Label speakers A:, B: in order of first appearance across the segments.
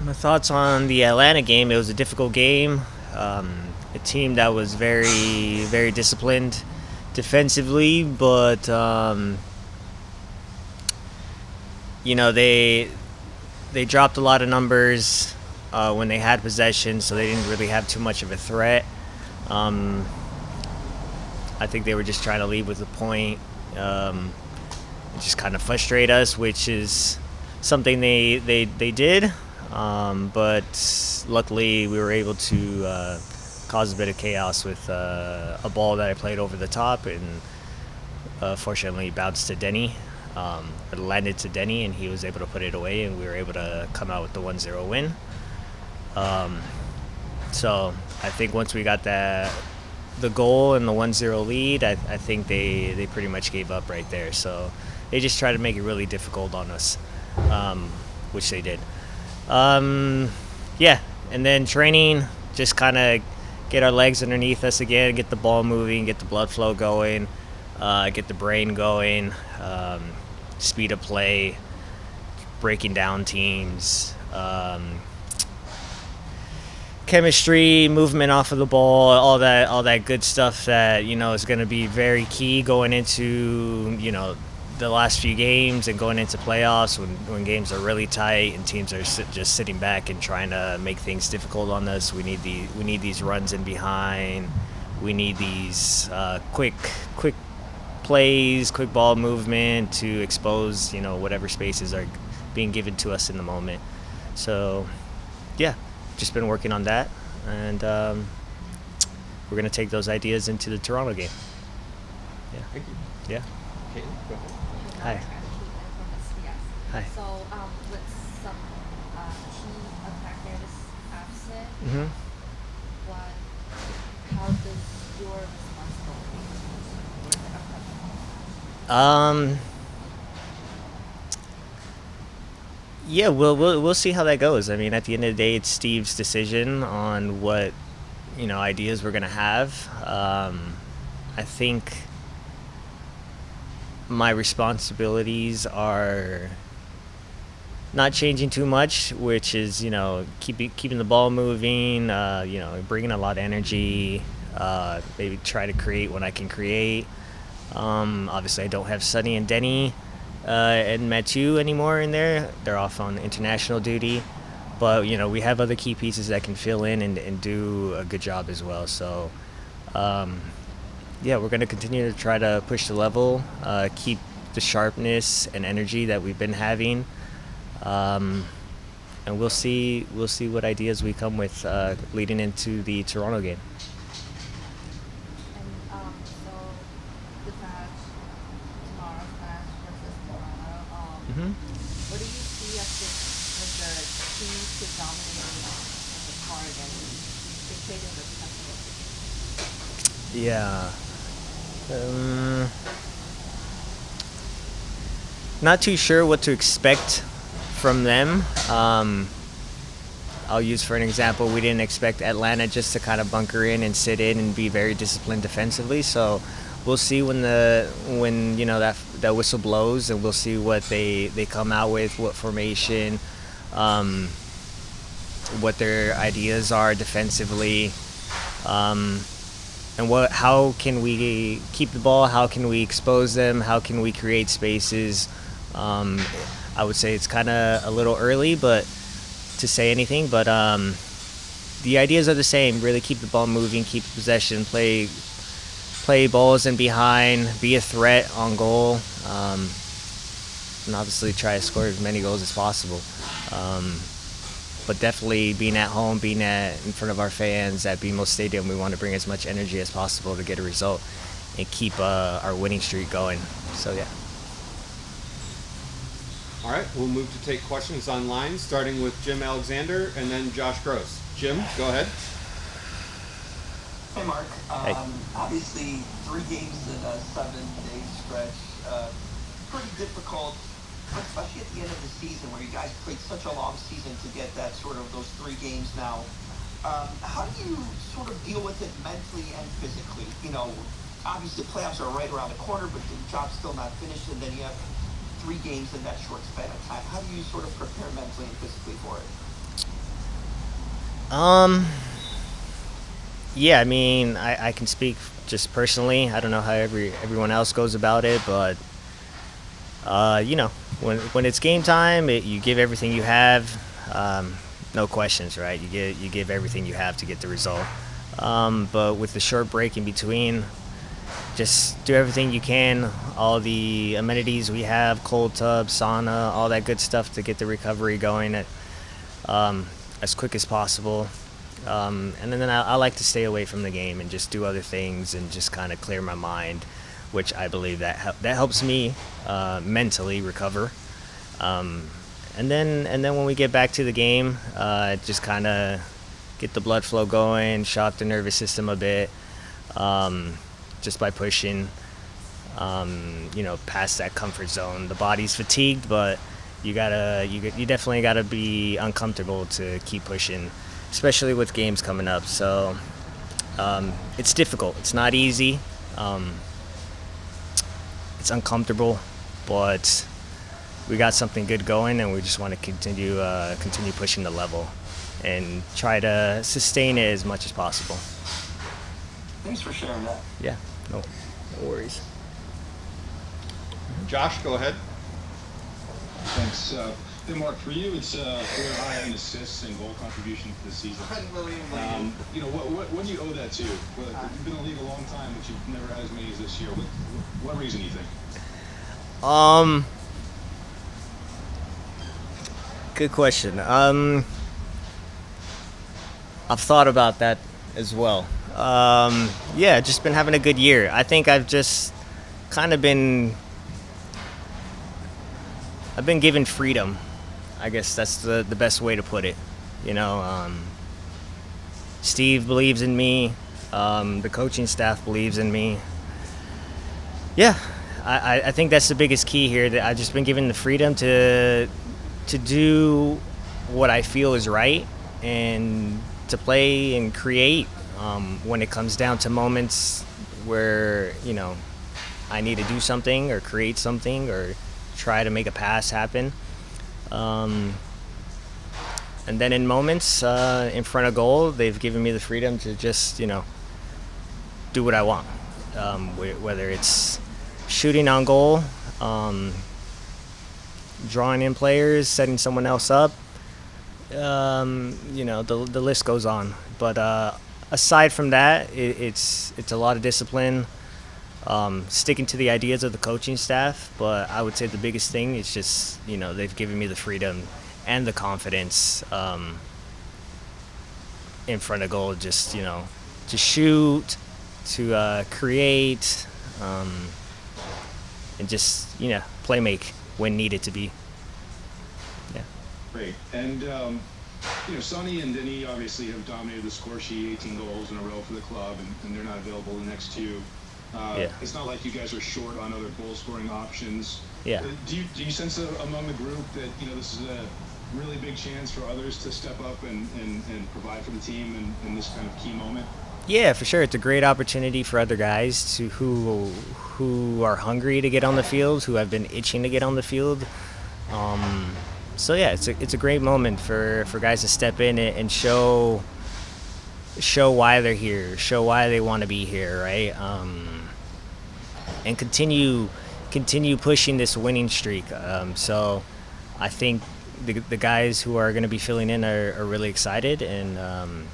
A: My thoughts on the Atlanta game. It was a difficult game. A team that was very, very disciplined defensively, but they dropped a lot of numbers when they had possession, so they didn't really have too much of a threat. I think they were just trying to lead with a point, just kind of frustrate us, which is something they did. But luckily, we were able to cause a bit of chaos with a ball that I played over the top, and fortunately bounced to Denny. It landed to Denny, and he was able to put it away, and we were able to come out with the 1-0 win. So I think once we got the goal and the 1-0 lead, I think they pretty much gave up right there. So they just tried to make it really difficult on us, which they did. Yeah, and then training, just kind of get our legs underneath us again, get the ball moving, get the blood flow going, get the brain going, speed of play, breaking down teams, chemistry, movement off of the ball, all that good stuff that is going to be very key going into the last few games and going into playoffs when games are really tight and teams are just sitting back and trying to make things difficult on us. We need these runs in behind. We need these quick plays, quick ball movement to expose whatever spaces are being given to us in the moment. So yeah, just been working on that, and we're going to take those ideas into the Toronto game. Yeah.
B: Thank you.
A: Yeah.
B: Caitlin, go ahead.
A: Hi. Hi.
C: So, with some key attackers absent,
A: Mm-hmm.
C: how does your responsibility?
A: Yeah, we'll see how that goes. I mean, at the end of the day, it's Steve's decision on what ideas we're gonna have. I think my responsibilities are not changing too much, which is keeping the ball moving, bringing a lot of energy, maybe try to create when I can create. Obviously, I don't have Sonny and Denny and Mathieu anymore in there. They're off on international duty, but we have other key pieces that can fill in and do a good job as well. So yeah, we're going to continue to try to push the level, keep the sharpness and energy that we've been having, and we'll see what ideas we come with leading into the Toronto game.
C: And so the match, tomorrow's match versus Toronto,
A: Mm-hmm.
C: what do you see as the key to dominating in the car again, dictating the tempo?
A: Yeah. Not too sure what to expect from them. I'll use for an example, we didn't expect Atlanta just to kind of bunker in and sit in and be very disciplined defensively. So we'll see when that whistle blows, and we'll see what they come out with, what formation, what their ideas are defensively. And how can we keep the ball? How can we expose them? How can we create spaces? I would say it's kind of a little early, but to say anything. But the ideas are the same. Really keep the ball moving, keep possession, play balls in behind, be a threat on goal, and obviously try to score as many goals as possible. But definitely being at home, being in front of our fans at BMO Stadium, we want to bring as much energy as possible to get a result and keep our winning streak going. So yeah.
B: All right, we'll move to take questions online, starting with Jim Alexander and then Josh Gross. Jim, go ahead.
D: Hey, Mark.
A: Hey.
D: Obviously, 3 games in a 7-day stretch. Pretty difficult, especially at the end of the season where you guys played such a long season to get that those 3 games now. How do you sort of deal with it mentally and physically? Obviously playoffs are right around the corner, but the job's still not finished, and then you have 3 games in that short span of time. How do you sort of prepare mentally and physically for it?
A: Um, yeah, I mean, I can speak just personally. I don't know how everyone else goes about it, but you know, when it's game time, you give everything you have. No questions, right? You give everything you have to get the result. But with the short break in between, just do everything you can. All the amenities we have, cold tub, sauna, all that good stuff to get the recovery going as quick as possible. And then I like to stay away from the game and just do other things and just kind of clear my mind, which I believe that helps me mentally recover. And then when we get back to the game, just kind of get the blood flow going, shock the nervous system a bit, just by pushing, past that comfort zone. The body's fatigued, but you definitely gotta be uncomfortable to keep pushing, especially with games coming up. So it's difficult. It's not easy. It's uncomfortable, but we got something good going, and we just want to continue pushing the level and try to sustain it as much as possible.
D: Thanks for sharing that.
A: Yeah, no worries.
B: Josh, go ahead.
E: Thanks. Hey, Mark, for you, it's career high in assists and goal contribution for the season. What do you owe that to? Well, you've been in the league a long time, but you've never had as many as this year. What reason do you think?
A: Good question. I've thought about that as well. Yeah, just been having a good year. I think I've just kind of been given freedom. I guess that's the best way to put it. Steve believes in me. The coaching staff believes in me. Yeah, I think that's the biggest key here, that I've just been given the freedom to do what I feel is right and to play and create when it comes down to moments where, I need to do something or create something or try to make a pass happen. And then in moments in front of goal, they've given me the freedom to just, do what I want. Whether it's shooting on goal, drawing in players, setting someone else up, the list goes on. But aside from that, it's a lot of discipline, sticking to the ideas of the coaching staff. But I would say the biggest thing is just, they've given me the freedom and the confidence in front of goal, just, to shoot, to create, and just, play make when needed to be. Yeah.
E: Great. And, Sonny and Denis obviously have dominated the score sheet, 18 goals in a row for the club, and they're not available the next two.
A: Yeah.
E: It's not like you guys are short on other goal-scoring options.
A: Yeah.
E: Do you sense among the group that, this is a really big chance for others to step up and provide for the team in this kind of key moment?
A: Yeah, for sure. It's a great opportunity for other guys who are hungry to get on the field, who have been itching to get on the field. So yeah, it's a great moment for guys to step in and show why they're here, show why they want to be here, right? And continue pushing this winning streak. So I think the guys who are going to be filling in are really excited, and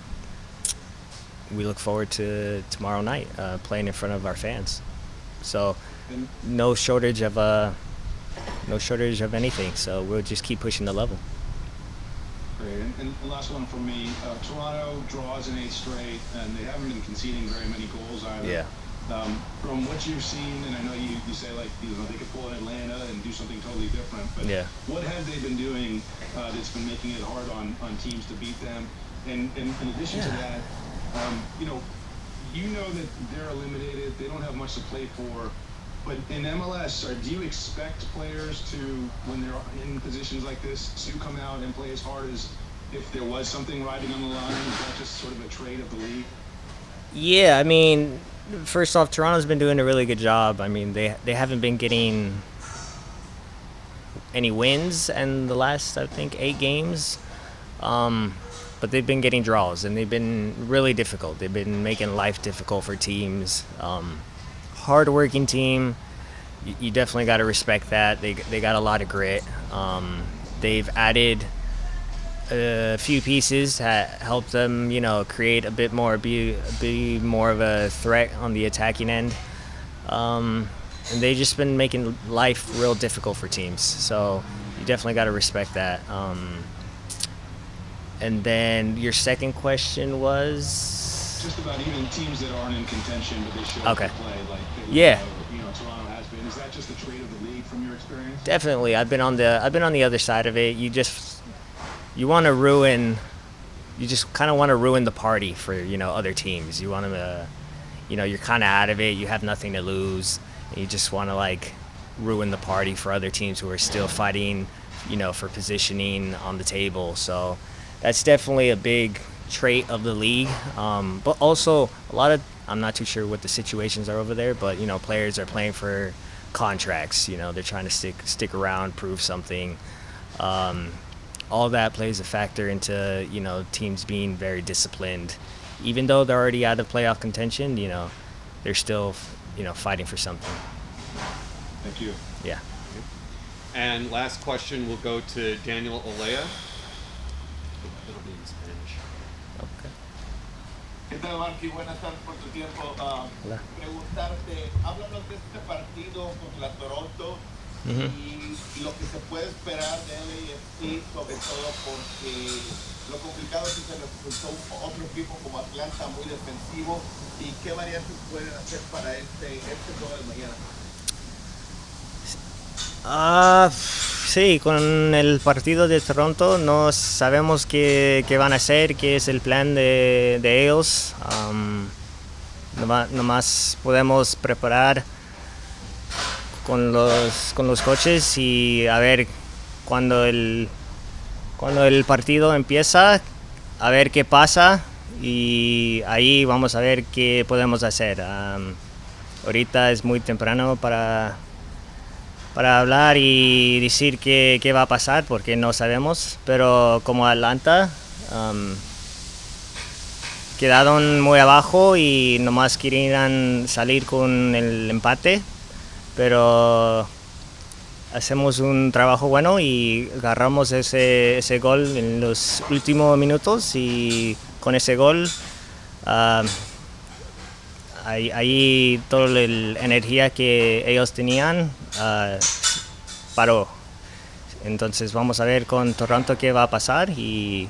A: we look forward to tomorrow night playing in front of our fans. So no shortage of anything. So we'll just keep pushing the level.
E: Great. And the last one from me. Toronto draws in 8 straight, and they haven't been conceding very many goals either.
A: Yeah.
E: From what you've seen, and I know you say they could pull in Atlanta and do something totally different, but
A: Yeah.
E: What have they been doing that's been making it hard on teams to beat them? And in addition to that, that they're eliminated, they don't have much to play for, but in MLS, do you expect players to, when they're in positions like this, to come out and play as hard as if there was something riding on the line? Is that just sort of a trait of the league?
A: Yeah, I mean, first off, Toronto's been doing a really good job. I mean, they haven't been getting any wins in the last, I think, 8 games. But they've been getting draws, and they've been really difficult. They've been making life difficult for teams. Hard-working team. You definitely got to respect that. They got a lot of grit. They've added a few pieces that help them, create a bit more, be more of a threat on the attacking end. And they've just been making life real difficult for teams. So you definitely got to respect that. And then your second question was
E: just about even teams that aren't in contention, but they show up to play like Toronto has been. Is that just a trait of the league from your experience?
A: Definitely. I've been on the other side of it. You just kind of want to ruin the party for other teams. You want to you're kind of out of it. You have nothing to lose. And you just want to ruin the party for other teams who are still fighting for positioning on the table. So that's definitely a big trait of the league. But also I'm not too sure what the situations are over there, but players are playing for contracts. They're trying to stick around, prove something. All that plays a factor into teams being very disciplined. Even though they're already out of playoff contention, they're still fighting for something.
E: Thank you.
A: Yeah.
B: And last question will go to Daniel Olea. It'll be in Spanish.
A: Okay.
F: ¿Qué tal, Marky? Buenas tardes por tu tiempo.
A: Hola.
F: Preguntarte, háblanos de este partido contra Toronto y lo que se puede esperar de LAFC, sobre todo porque lo complicado es que se le resultó otro equipo como Atlanta muy defensivo, y qué variantes pueden hacer para este juego de mañana.
A: Sí, con el partido de Toronto no sabemos qué van a hacer, qué es el plan de ellos. Nomás podemos preparar con los coaches y a ver cuando el partido empieza, a ver qué pasa, y ahí vamos a ver qué podemos hacer. Ahorita es muy temprano para hablar y decir qué va a pasar, porque no sabemos, pero como Atlanta quedaron muy abajo y nomás querían salir con el empate, pero hacemos un trabajo bueno y agarramos ese gol en los últimos minutos, y con ese gol ahí toda la energía que ellos tenían paró. Entonces vamos a ver con Toronto qué va a pasar, y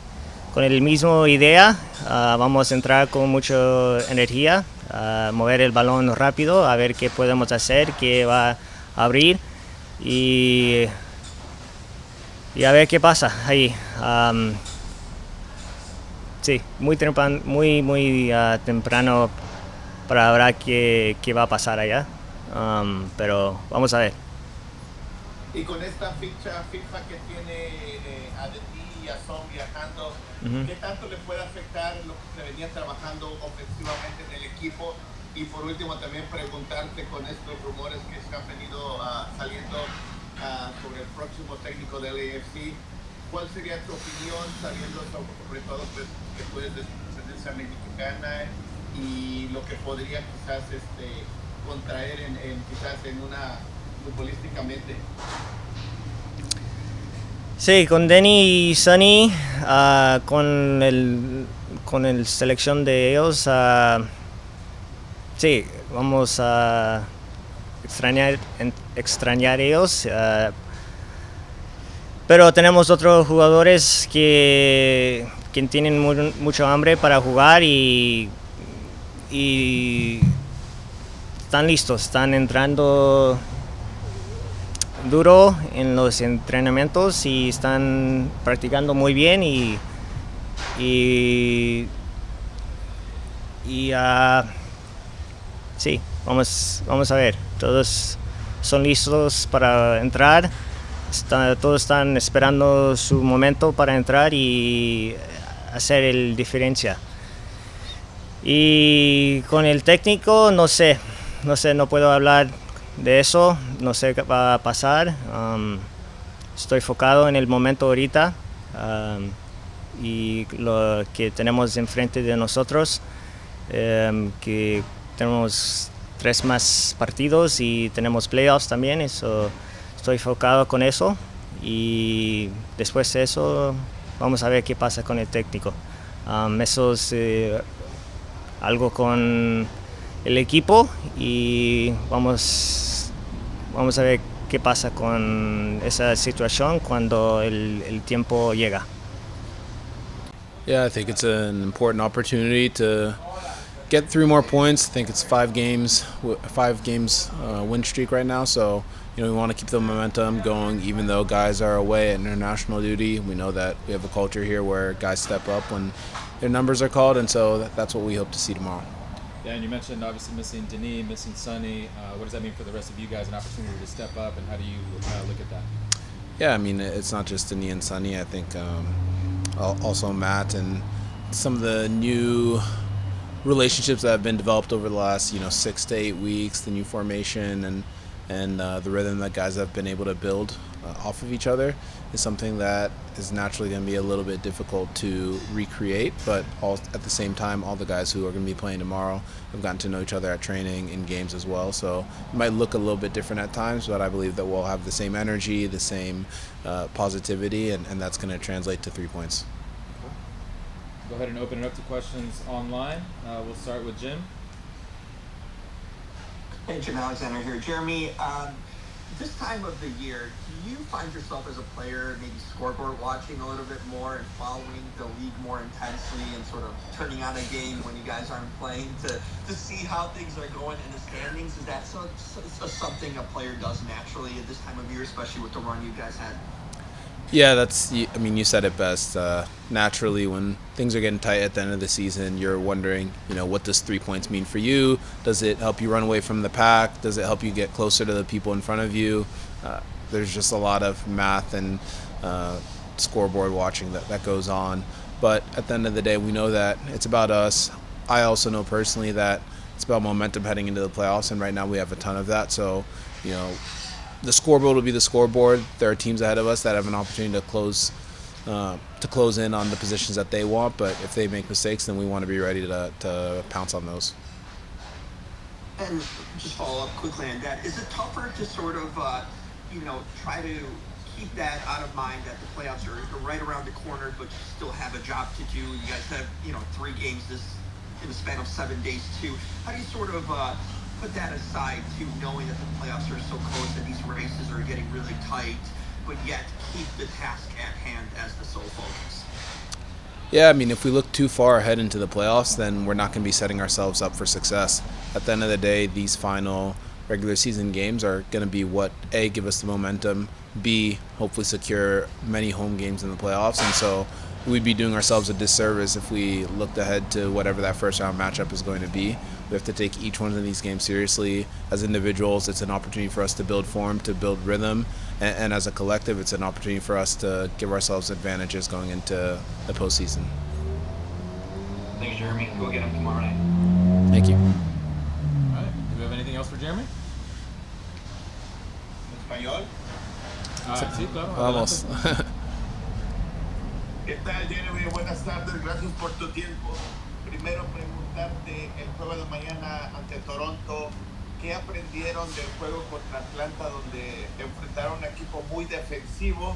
A: con la misma idea vamos a entrar con mucha energía, mover el balón rápido, a ver qué podemos hacer, qué va a abrir, y a ver qué pasa ahí. Sí, muy temprano para hablar qué va a pasar allá, pero vamos a ver.
F: Y con esta ficha FIFA que tiene a De Ti y a Son viajando, ¿qué tanto le puede afectar lo que se venía trabajando ofensivamente en el equipo? Y por último también preguntarte, con estos rumores que se han venido saliendo sobre el próximo técnico del LAFC, ¿cuál sería tu opinión, sabiendo sobre todo pues, que tú eres de descendencia mexicana y lo que podría quizás contraer quizás en una futbolísticamente?
A: Sí, con Denny y Sonny, con el selección de ellos, sí, vamos a extrañar ellos, pero tenemos otros jugadores que tienen mucho hambre para jugar y están listos, están entrando duro en los entrenamientos y están practicando muy bien, y sí, vamos a ver, todos son listos para entrar, todos están esperando su momento para entrar y hacer la diferencia. Y con el técnico no sé, no puedo hablar de eso, no sé qué va a pasar. Estoy enfocado en el momento ahorita, y lo que tenemos enfrente de nosotros, que tenemos 3 más partidos y tenemos playoffs también, eso, estoy enfocado con eso y después de eso vamos a ver qué pasa con el técnico. Eso es algo con el equipo y vamos a ver qué pasa con esa situación cuando el tiempo llega.
G: Yeah, I think it's an important opportunity to get 3 more points. I think it's 5 games win streak right now. So, we want to keep the momentum going, even though guys are away at international duty. We know that we have a culture here where guys step up when their numbers are called, and so that's what we hope to see tomorrow.
H: Yeah, and you mentioned obviously missing Denis, missing Sonny. What does that mean for the rest of you guys? An opportunity to step up, and how do you look at that?
G: Yeah, I mean, it's not just Denis and Sonny. I think also Matt and some of the new relationships that have been developed over the last 6 to 8 weeks, the new formation and the rhythm that guys have been able to build off of each other is something that is naturally going to be a little bit difficult to recreate, but at the same time, all the guys who are going to be playing tomorrow have gotten to know each other at training, in games as well, so it might look a little bit different at times, but I believe that we'll have the same energy, the same positivity, and that's going to translate to 3 points.
H: Go ahead and open it up to questions online. We'll start with Jim.
D: Hey, Jim Alexander here. Jeremy, this time of the year, do you find yourself as a player maybe scoreboard watching a little bit more and following the league more intensely and sort of turning on a game when you guys aren't playing to see how things are going in the standings? Is that something a player does naturally at this time of year, especially with the run you guys had?
G: Yeah, you said it best. Naturally, when things are getting tight at the end of the season, you're wondering, what does 3 points mean for you? Does it help you run away from the pack? Does it help you get closer to the people in front of you? There's just a lot of math and scoreboard watching that goes on. But at the end of the day, we know that it's about us. I also know personally that it's about momentum heading into the playoffs, and right now we have a ton of that. So, the scoreboard will be the scoreboard. There are teams ahead of us that have an opportunity to close in on the positions that they want, but if they make mistakes, then we want to be ready to pounce on those.
D: And just follow up quickly on that. Is it tougher to sort of, try to keep that out of mind that the playoffs are right around the corner, but you still have a job to do? You guys have, 3 games in the span of 7 days too. How do you sort of put that aside to knowing that the playoffs are so close and these races are getting really tight, but yet keep the task at hand as the sole focus?
G: Yeah, if we look too far ahead into the playoffs, then we're not going to be setting ourselves up for success. At the end of the day, these final regular season games are going to be what, A, give us the momentum, B, hopefully secure many home games in the playoffs, and so we'd be doing ourselves a disservice if we looked ahead to whatever that first round matchup is going to be. We have to take each one of these games seriously. As individuals, it's an opportunity for us to build form, to build rhythm, and as a collective, it's an opportunity for us to give ourselves advantages going into the postseason.
D: Thanks, Jeremy. Go get him tomorrow night.
G: Thank you.
H: All right. Do we have anything else for Jeremy?
F: Español.
H: Sí, claro.
G: Vamos.
F: ¿Qué tal, Jeremy? Buenas tardes, gracias por tu tiempo. Primero preguntarte el juego de mañana ante Toronto, ¿qué aprendieron del juego contra Atlanta, donde enfrentaron a un equipo muy defensivo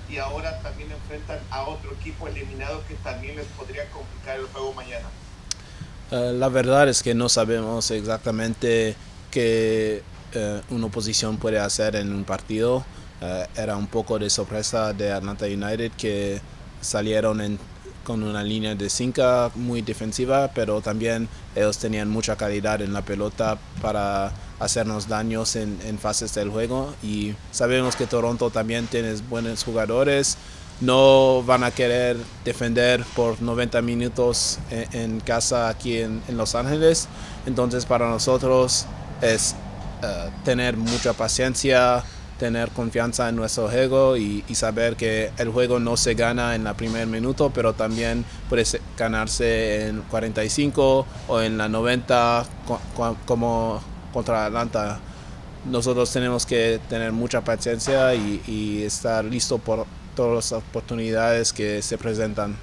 F: y ahora también enfrentan a otro equipo eliminado que también les podría complicar el juego mañana?
G: La verdad es que no sabemos exactamente qué una oposición puede hacer en un partido. Era un poco de sorpresa de Atlanta United que salieron con una línea de 5 muy defensiva, pero también ellos tenían mucha calidad en la pelota para hacernos daños en fases del juego, y sabemos que Toronto también tiene buenos jugadores. No van a querer defender por 90 minutos en casa aquí en Los Ángeles, entonces para nosotros es tener mucha paciencia, tener confianza en nuestro juego y saber que el juego no se gana en el primer minuto, pero también puede ganarse en 45 o en la 90 como contra Atlanta. Nosotros tenemos que tener mucha paciencia y estar listo por todas las oportunidades que se presentan.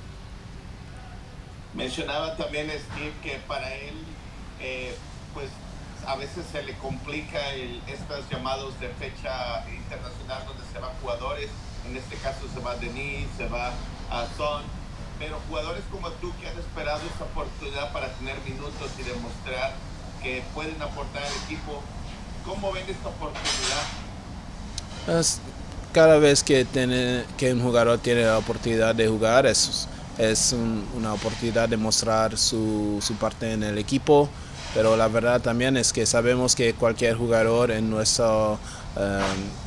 F: Mencionaba también Steve que para él, pues a veces se le complica estos llamados de fecha internacional donde se van jugadores. En este caso se va Denis, se va a Son. Pero jugadores como tú que han esperado esta oportunidad para tener minutos y demostrar que pueden aportar al equipo, ¿cómo ven esta oportunidad?
G: Es- Cada vez que un jugador tiene la oportunidad de jugar una oportunidad de mostrar su parte en el equipo, pero la verdad también es que sabemos que cualquier jugador en nuestro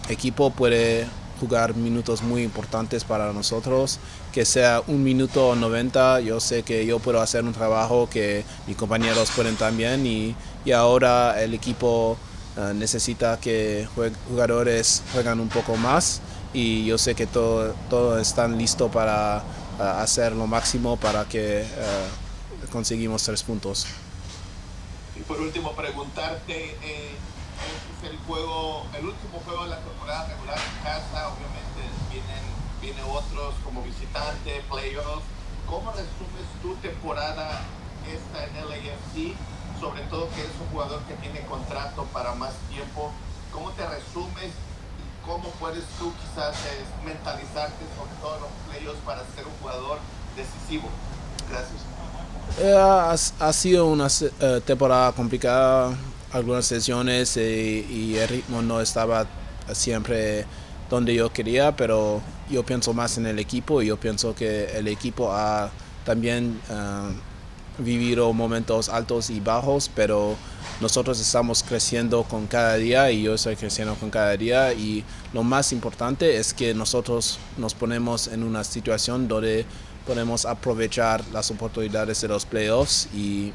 G: equipo puede jugar minutos muy importantes para nosotros, que sea un minuto o 90, yo sé que yo puedo hacer un trabajo que mis compañeros pueden también y ahora el equipo necesita que jugadores juegan un poco más y yo sé que todos están listos para hacer lo máximo para que conseguimos 3 puntos.
F: Y por último, preguntarte, este es el último juego de la temporada regular en casa, obviamente vienen otros como visitante, playoffs. ¿Cómo resumes tu temporada esta en LAFC? Sobre todo que eres un jugador que tiene contrato para más tiempo. ¿Cómo te resumes y cómo puedes tú quizás mentalizarte sobre todo en los playoffs para ser un jugador decisivo? Gracias.
G: Ha sido una temporada complicada, algunas sesiones y el ritmo no estaba siempre donde yo quería, pero yo pienso más en el equipo y yo pienso que el equipo ha también vivido momentos altos y bajos, pero nosotros estamos creciendo con cada día y yo estoy creciendo con cada día y lo más importante es que nosotros nos ponemos en una situación donde podemos aprovechar las oportunidades de los playoffs y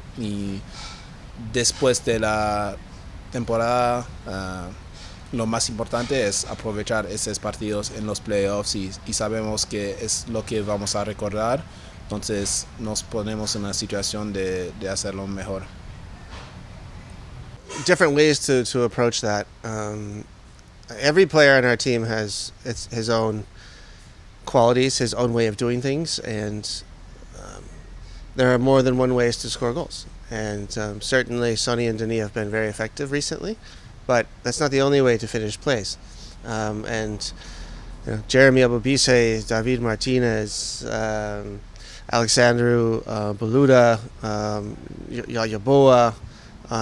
G: después de la temporada lo más importante es aprovechar esos partidos en los playoffs y sabemos que es lo que vamos a recordar, entonces nos ponemos en una situación de hacerlo mejor.
I: Different ways to approach that. Every player on our team has his own qualities, his own way of doing things, and there are more than one ways to score goals. And certainly Sonny and Denis have been very effective recently, but that's not the only way to finish plays. And Jeremy Ebobisse, David Martinez, Alexandru Beluda, Yaboa.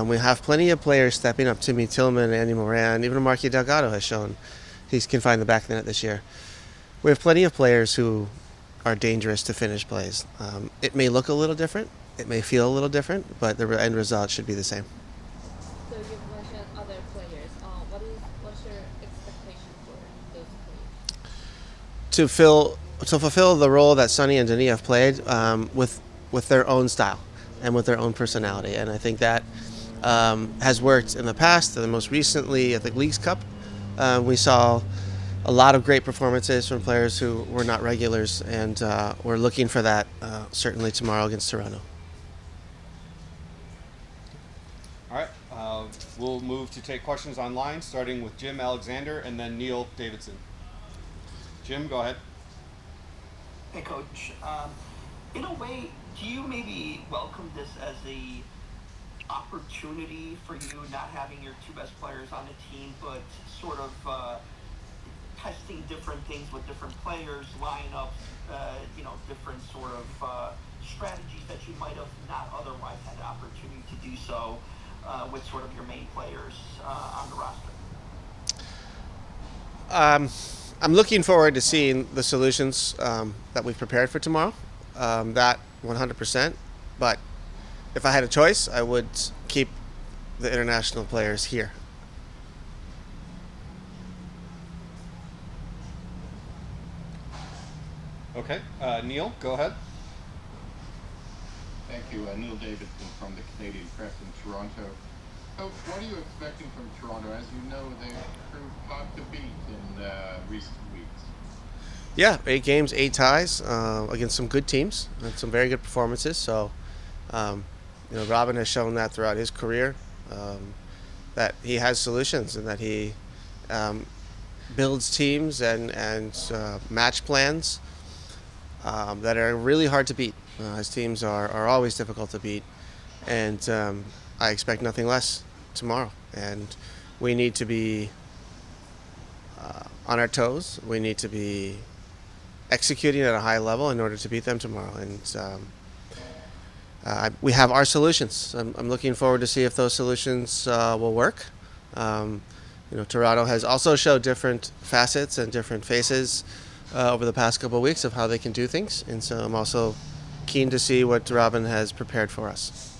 I: We have plenty of players stepping up. Timmy Tillman, Andy Moran, even Mark Delgado has shown he can find the back of the net this year. We have plenty of players who are dangerous to finish plays. It may look a little different, it may feel a little different, but the end result should be the same.
C: So you've mentioned other players. What's your expectation for those players?
I: To fulfill the role that Sonny and Denis have played with their own style and with their own personality, and I think that has worked in the past. And most recently at the Leagues Cup, we saw a lot of great performances from players who were not regulars, and we're looking for that certainly tomorrow against Toronto.
B: All right, we'll move to take questions online, starting with Jim Alexander and then Neil Davidson. Jim, go ahead.
D: Hey, Coach. In a way, do you maybe welcome this as a opportunity for you not having your two best players on the team, but sort of testing different things with different players, lineups, different sort of strategies that you might have not otherwise had the opportunity to do so with sort of your main players on the roster?
I: I'm looking forward to seeing the solutions that we've prepared for tomorrow. That 100%. But if I had a choice, I would keep the international players here.
B: Okay, Neil, go ahead.
J: Thank you. Neil Davidson from the Canadian Press in Toronto. So what are you expecting from Toronto? As you know, they've proved hard to beat in recent weeks.
I: Yeah, 8 games, 8 ties against some good teams and some very good performances. So, Robin has shown that throughout his career, that he has solutions and that he builds teams and match plans that are really hard to beat. His teams are always difficult to beat, and I expect nothing less tomorrow. And we need to be on our toes. We need to be executing at a high level in order to beat them tomorrow. And we have our solutions. I'm looking forward to see if those solutions will work. Toronto has also showed different facets and different faces over the past couple of weeks of how they can do things. And so I'm also keen to see what Robin has prepared for us.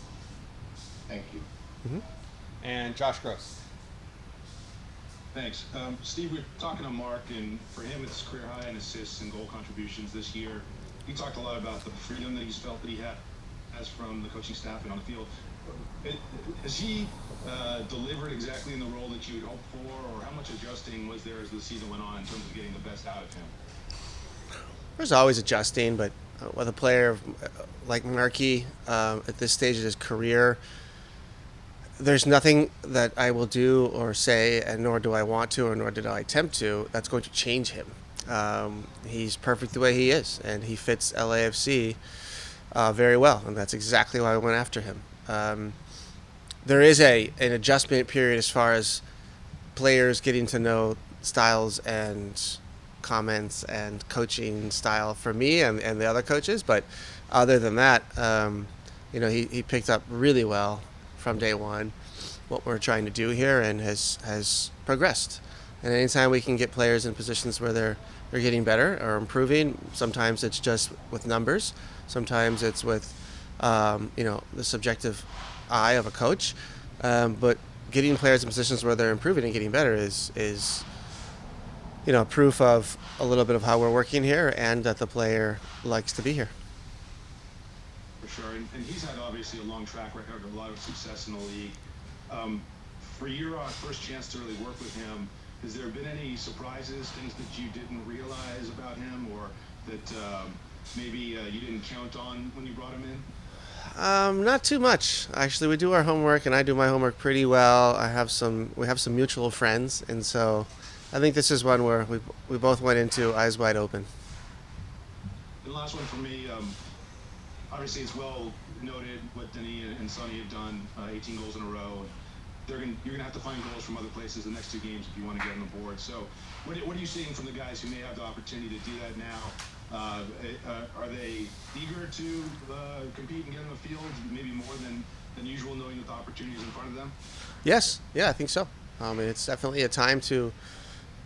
J: Thank you.
I: Mm-hmm.
B: And Josh Gross.
E: Thanks. Steve, we're talking to Mark, and for him, it's career high in assists and goal contributions this year. He talked a lot about the freedom that he's felt that he has from the coaching staff and on the field. Has he delivered exactly in the role that you had hoped for, or how much adjusting was there as the season went on in terms of getting the best out of him?
I: There's always adjusting, but with a player like Markey at this stage of his career, there's nothing that I will do or say, and nor do I want to, or nor did I attempt to, that's going to change him. He's perfect the way he is, and he fits LAFC very well, and that's exactly why I went after him. There is an adjustment period as far as players getting to know styles and comments and coaching style for me and the other coaches, but other than that, he picked up really well from day one what we're trying to do here, and has progressed. And anytime we can get players in positions where they're getting better or improving, sometimes it's just with numbers, sometimes it's with the subjective eye of a coach, but getting players in positions where they're improving and getting better is proof of a little bit of how we're working here, and that the player likes to be here.
E: For sure, and he's had obviously a long track record of a lot of success in the league. For your first chance to really work with him, has there been any surprises, things that you didn't realize about him, or that maybe you didn't count on when you brought him in?
I: Not too much. Actually, we do our homework, and I do my homework pretty well. We have some mutual friends, and so I think this is one where we both went into eyes wide open.
E: And the last one for me, obviously it's well noted what Denis and Sonny have done, 18 goals in a row. You're going to have to find goals from other places the next two games if you want to get on the board. So what are you seeing from the guys who may have the opportunity to do that now? Are they eager to compete and get in the field, maybe more than usual, knowing that the opportunity is in front of them?
I: Yes, yeah, I think so. It's definitely a time to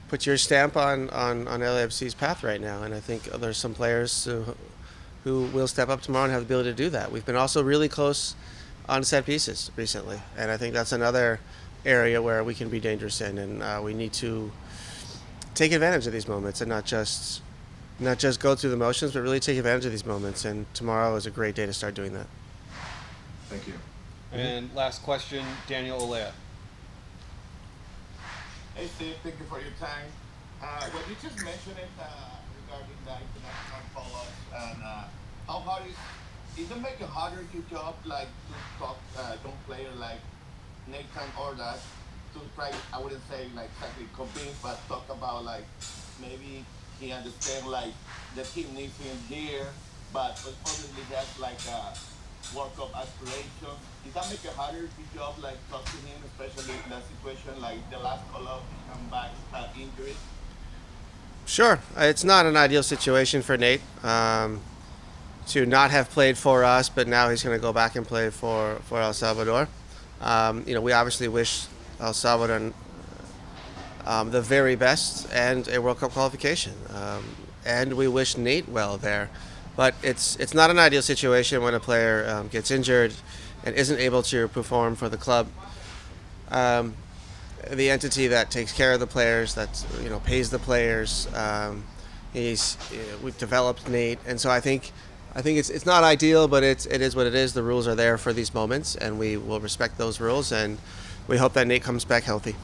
I: put your stamp on LAFC's path right now, and I think there's some players who will step up tomorrow and have the ability to do that. We've been also really close on set pieces recently, and I think that's another area where we can be dangerous in, and we need to take advantage of these moments and not just go through the motions, but really take advantage of these moments, and tomorrow is a great day to start doing that.
E: Thank you.
B: And last question, Daniel Olea.
F: Hey Steve, thank you for your time. What you just mentioned it regarding the international call-ups and how hard is it make it harder your job, like to talk young player like Nathan or that, to try, I wouldn't say like exactly convince, but talk about like maybe he understand like the team needs him here, but obviously that's like a World Cup aspiration. Does that make it harder your job, like talk to him, especially in that situation like the last call-up, he come back injured?
I: Sure, it's not an ideal situation for Nate to not have played for us, but now he's going to go back and play for El Salvador. We obviously wish El Salvador the very best and a World Cup qualification, and we wish Nate well there. But it's not an ideal situation when a player gets injured and isn't able to perform for the club. The entity that takes care of the players, that pays the players, we've developed Nate, and so I think it's not ideal, but it is what it is. The rules are there for these moments, and we will respect those rules, and we hope that Nate comes back healthy.